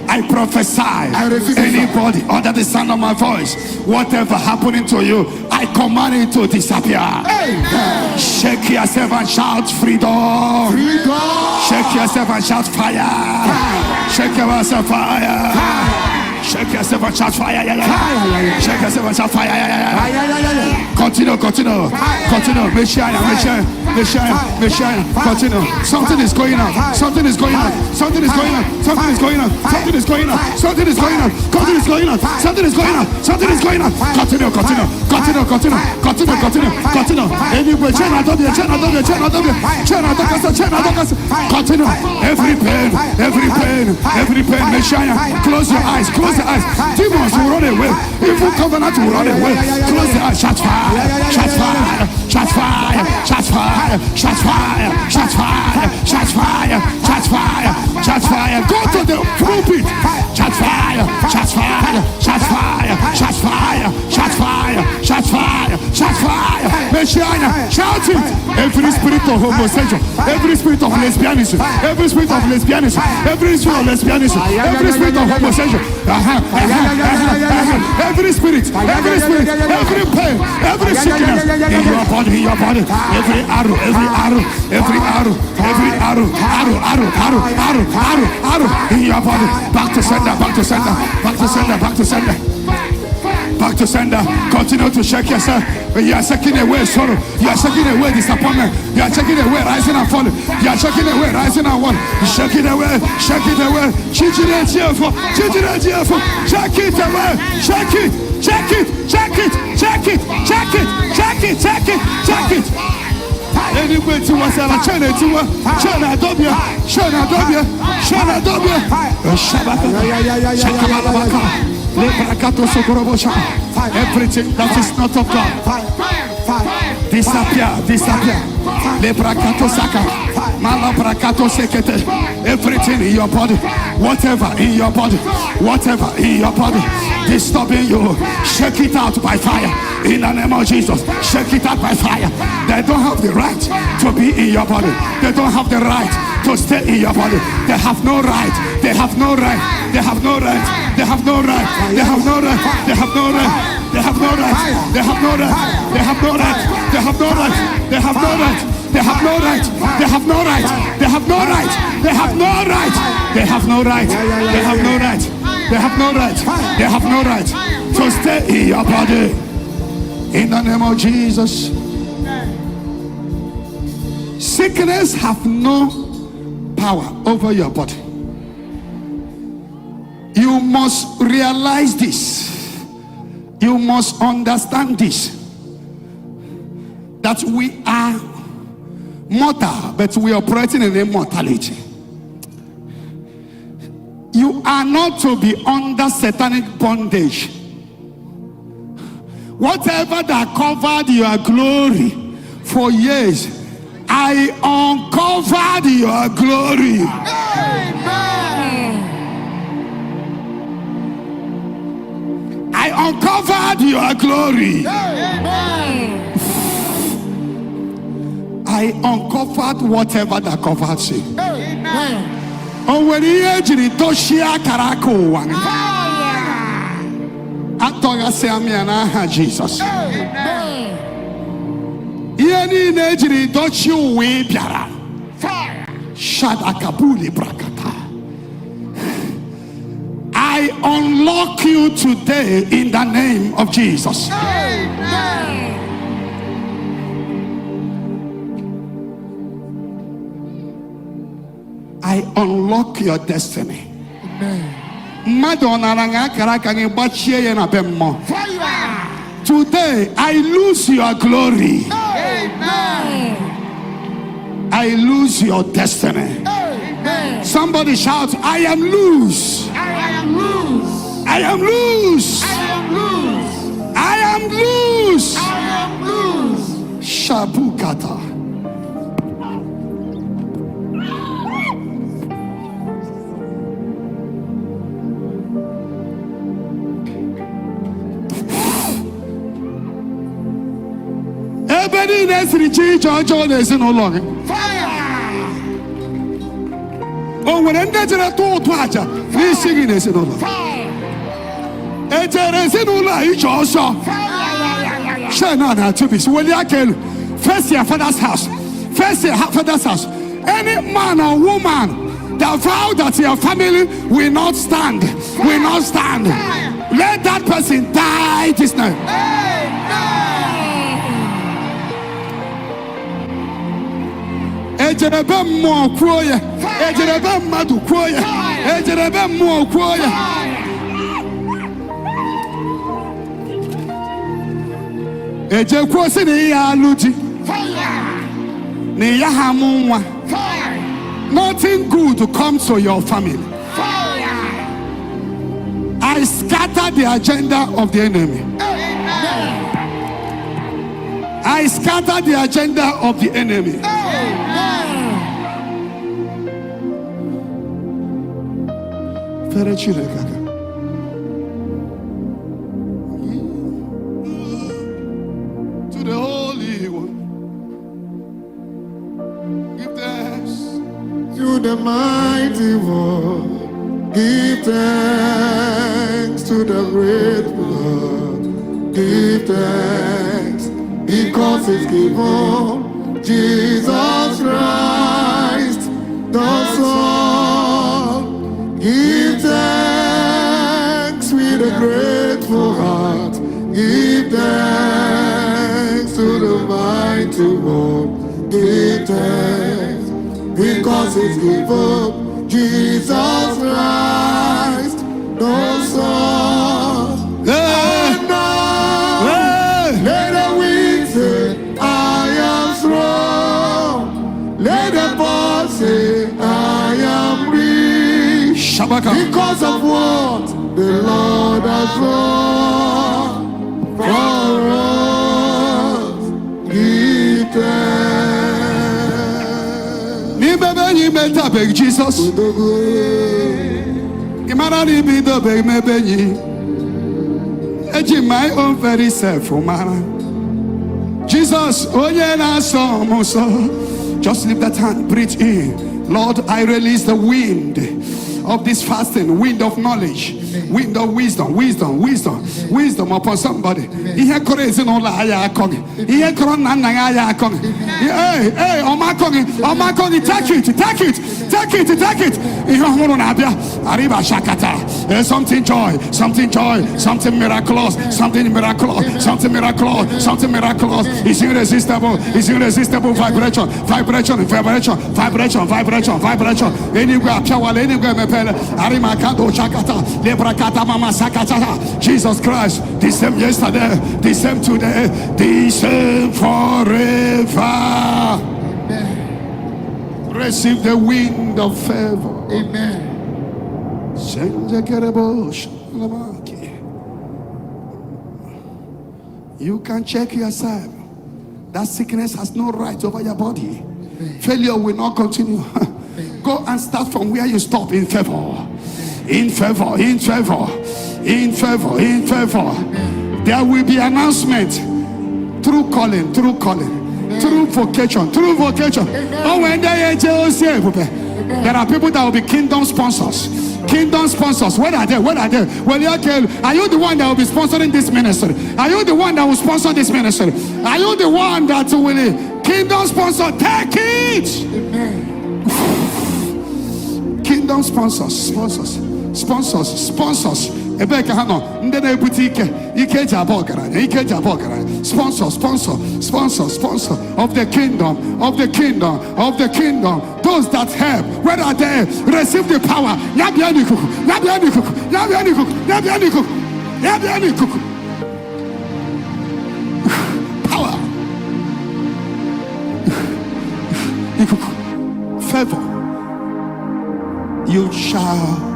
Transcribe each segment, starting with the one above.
I prophesy. Anybody under the sound of my voice, whatever happening to you, I command it to disappear. Shake yourself and shout freedom. Shake yourself and shout fire. Shake yourself fire. Shake yourself and shout fire. Shake yourself and shout fire. Continue. Continue. Something is going on. Anyway, continue. Every pain. Messiah, close your eyes. Demons will run away. Evil covenant will run away. Close the eyes. Shots fire. Go to the pulpit. Shots fire. Messiah, shout it. Every spirit of homosexual, every spirit of lesbianism, every spirit of lesbianism, every spirit of homosexual, every spirit, every pain, every sickness in your body, every arrow, in your body, back to sender. Continue to shake yourself. You are shaking away sorrow. You are shaking away disappointment. You are shaking away rising and falling. You are shaking away rising and falling. Shake it away. Shake it away. Shake it. Anyway, to us, everything that is not of God, disappear. Everything in your body, whatever in your body, disturbing you, shake it out by fire. In the name of Jesus, shake it out by fire. They don't have the right to be in your body. They don't have the right to stay in your body. They have no right. They have no right. They have no right. They have no right. They have no right. They have no right. They have no right. They have no right. They have no right. They have no right. They have no right. They have no right. They have no right. They have no right. They have no right. They have no right. They have no right. They have no right. They have no right to stay in your body. In the name of Jesus. Sickness have no power over your body. You must realize this. You must understand this. That we are mortal, but we are operating in immortality. You are not to be under satanic bondage. Whatever that covered your glory for years, I uncovered your glory. I uncovered your glory. I uncovered whatever that covered you. Oh, when he actually Toshia Karako one. I thought I say, I'm Jesus. Yeni nejiri dochi uwe biara. Shadakabuli brakata. I unlock you today in the name of Jesus. I unlock your destiny. Today I lose your glory. I lose your destiny. Somebody shout, I am loose. I am loose. I am loose. I am loose. I am loose. Shabukata. Everybody that's in the church, John is no longer. Oh, when I get a tool to watch, please sing in a each also. Shana to be so first year father's house. First year father's house. Any man or woman that vow that your family will not stand, will not stand. Let that person die this night. Ejerebe mo kroye, ejerebe madu kroye, ejerebe mo kroye. Eje krosi ni ya luji, ni ya hamunwa. Nothing good to come to your family. I scatter the agenda of the enemy. I scatter the agenda of the enemy. To the Holy One, give thanks. To the mighty one, give thanks. To the great one, give thanks. Because it's given Jesus Christ, the Son. Give thanks with a grateful heart. Give thanks to the mighty one. Give thanks because it's given Jesus Christ, the Son. And now, let the weak say, I am strong. Let the poor say, I am rich. Shabaka. Because of what the Lord has done for us. Give thanks. Ni bebe ni meta beg Jesus. Imara ni be the beg me benyi. Eji my own very self, man. Jesus, oh yeah, na so so. Just lift that hand, breathe in. Lord, I release the wind of this fasting, wind of knowledge, wind of wisdom upon somebody. Ihe kore ezinola aya akogi. Ihe kore nana aya akogi. Hey, omakogi, take it. Ihe ohuru na abia. Arriba shakata. There's something joy, something miraculous. It's irresistible vibration. Anywhere pure, anywhere mepele. Arima kado shakata. Lebrakata mama sakata. Jesus Christ, the same yesterday, the same today, the same forever. Amen. Receive the wind of favor. Amen. You can check yourself. That sickness has no right over your body. Amen. Failure will not continue. Go and start from where you stop in favor. In favor. There will be announcement through calling, through vocation. Oh, when there are people that will be kingdom sponsors. Where are they? Well, are you the one that will be sponsoring this ministry? Are you the one that will sponsor this ministry? Are you the one that will kingdom sponsor? Take it. Kingdom sponsors. Ebeka hano nde na ebuti ike sponsor of the kingdom, those that help. Where are they? Receive the power. Power. Favor. You shall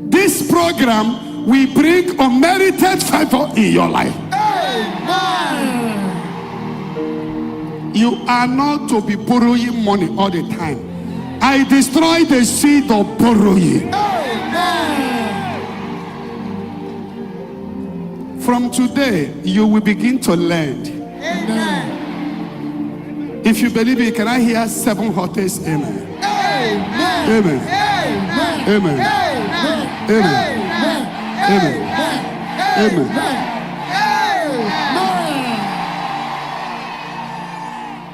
this program will bring unmerited favor in your life. Amen. You are not to be borrowing money all the time. I destroy the seed of borrowing. From today, you will begin to lend. If you believe it, can I hear 7 hottest amen? Amen. Amen. Amen. Amen. Amen.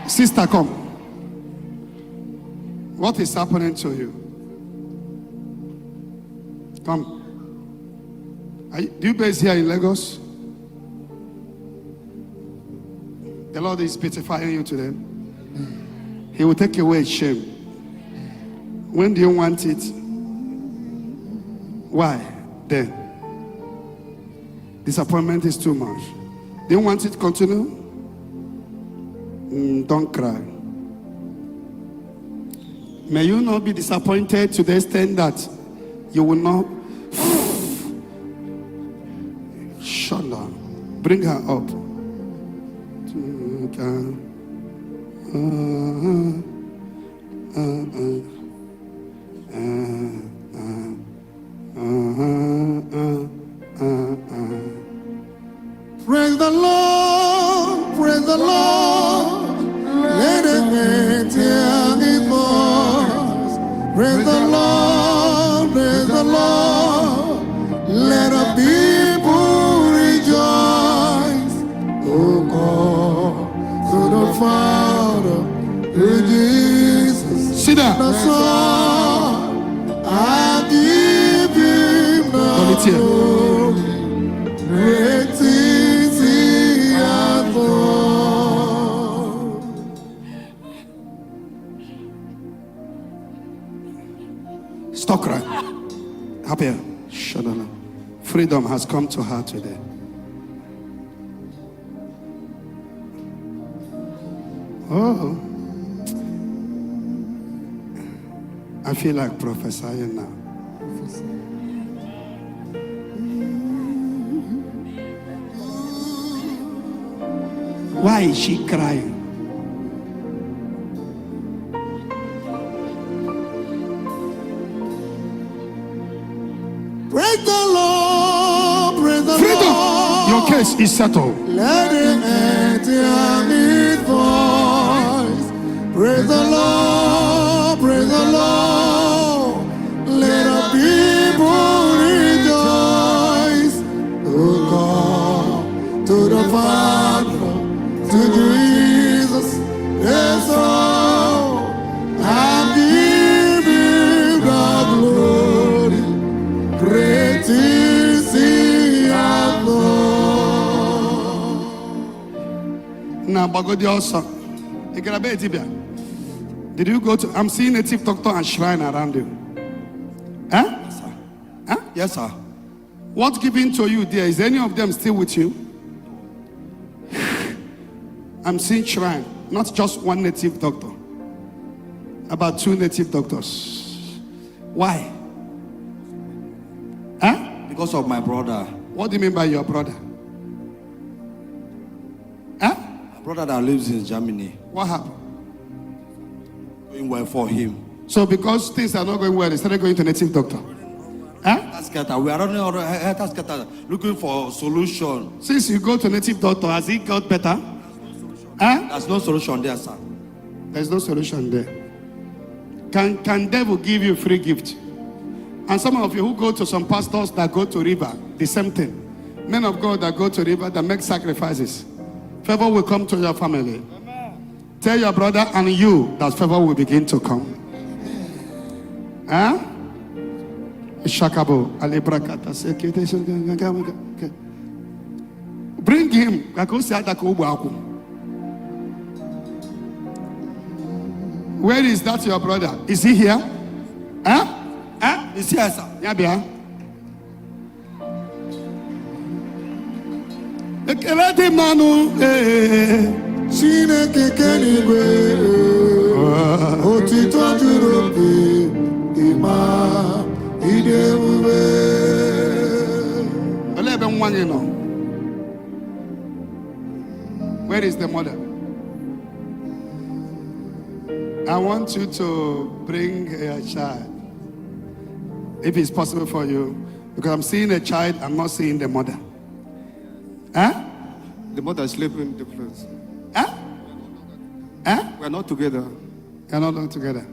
Sister, come. What is happening to you? Come. Do you base here in Lagos? The Lord is beautifying you today. He will take away shame. When do you want it? Why? Then. Disappointment is too much. Do you want it to continue? Don't cry. May you not be disappointed to the extent that you will not. Shut down. Bring her up. Praise the Lord, praise the Lord. Let it hear his voice. Praise the Lord, praise the Lord. Let the people rejoice. Oh God, to the Father, to Jesus, Sit down. the Son, I give him the glory. Great things he has done. Stop crying. Happy. Shut up. Freedom has come to her today. Oh. I feel like prophesying now. Why is she crying? Praise the Lord, praise the Freedom! Lord. Your case is settled. Let him enter his voice. Praise the Lord, praise the Lord. Let the people rejoice. Oh God, to the Father, to Jesus, yes, all. I give him the glory. Great is he has done. Now, Bagodi also. Did you go to? I'm seeing native doctor and shrine around you. Huh? Yes, sir. Huh? Yes, sir. What's given to you there? Is any of them still with you? I'm seeing shrine, not just one native doctor. About 2 native doctors. Why? Huh? Because of my brother. What do you mean by your brother? Huh? My brother that lives in Germany. What happened? Going well for him. So because things are not going well, they started going to native doctor. Huh? We are running out of looking for a solution. Since you go to native doctor, has he got better? Huh? There's no solution there, sir. There's no solution there. Can devil give you free gift? And some of you who go to some pastors that go to river, the same thing. Men of God that go to river that make sacrifices. Favor will come to your family. Tell your brother and you that favor will begin to come. Huh? Shakabo, alibrakata, bring him. Where is that your brother? Is he here? Huh? Huh? Is here, sir. Yabia. Ekelete manu. Chineke kenigwe, otito jurope, ima idewube. Where is the mother? I want you to bring a child, if it's possible for you, because I'm seeing a child, I'm not seeing the mother. Huh? The mother is sleeping in the place. Huh? Huh? We are not together. You're not all together.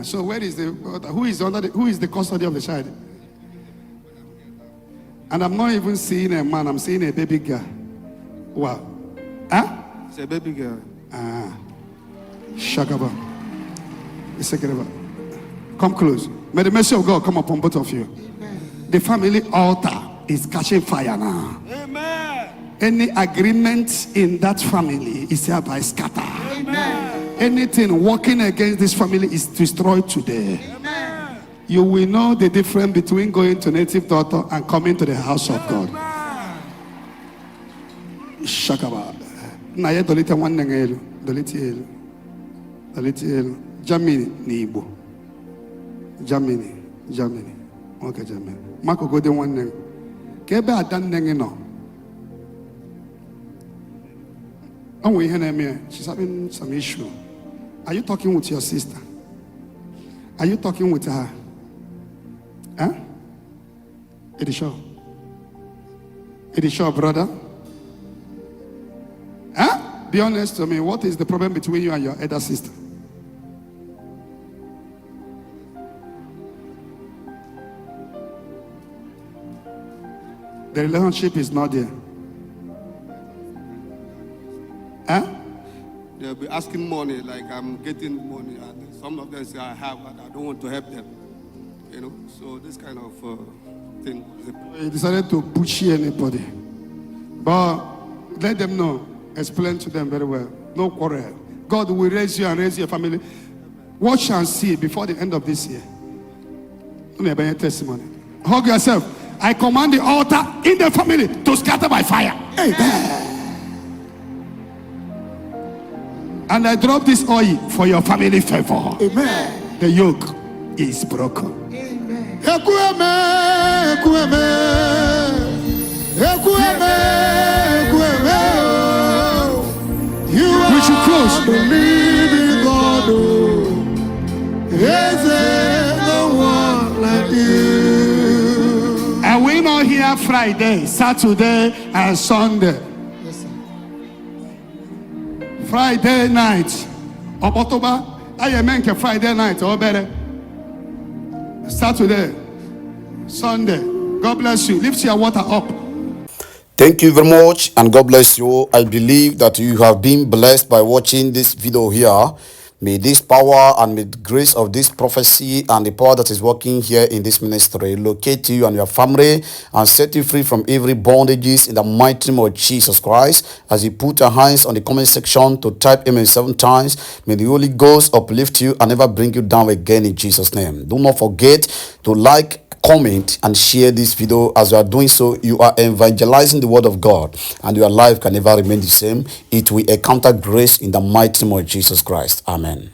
So where is the who is the custody of the child? And I'm not even seeing a man, I'm seeing a baby girl. Wow. Huh? It's a baby girl. Shakaba. Come close. May the mercy of God come upon both of you. The family altar is catching fire now. Amen. Any agreement in that family is hereby scattered. Amen. Anything working against this family is destroyed today. Amen. You will know the difference between going to native daughter and coming to the house of God. Shakaba. Na ye dolite nwanne ngelu, dolite elu. Germany ni Igbo. Germany. Okay, Germany. Mako go de nwanne. Ka ebe adanne ngi no. Onwe ihe na-eme, she's having some issue. Are you talking with your sister? Are you talking with her? Huh? It is sure. It is sure, brother. Huh? Be honest to me. What is the problem between you and your elder sister? The relationship is not there. Huh? They'll be asking money, like I'm getting money, and some of them say I have, but I don't want to help them. You know, so this kind of thing. You decided to push anybody, but let them know. Explain to them very well. No quarrel. God will raise you and raise your family. Watch and see before the end of this year. Testimony. Hug yourself. I command the altar in the family to scatter by fire. Amen. And I drop this oil for your family favor. Amen. The yoke is broken. Amen. We should close. Believing God, is there no one like you? And we not here Friday, Saturday, and Sunday. Yes, sir. Friday night. Obotoba, I make a Friday night or better. Saturday, Sunday. God bless you. Lift your water up. Thank you very much and God bless you. I believe that you have been blessed by watching this video here. May this power and may the grace of this prophecy and the power that is working here in this ministry locate you and your family and set you free from every bondages in the mighty name of Jesus Christ. As you put your hands on the comment section to type amen 7 times, may the Holy Ghost uplift you and never bring you down again in Jesus' name. Do not forget to like, comment and share this video. As you are doing so, you are evangelizing the word of God and your life can never remain the same. It will encounter grace in the mighty name of Jesus Christ. Amen.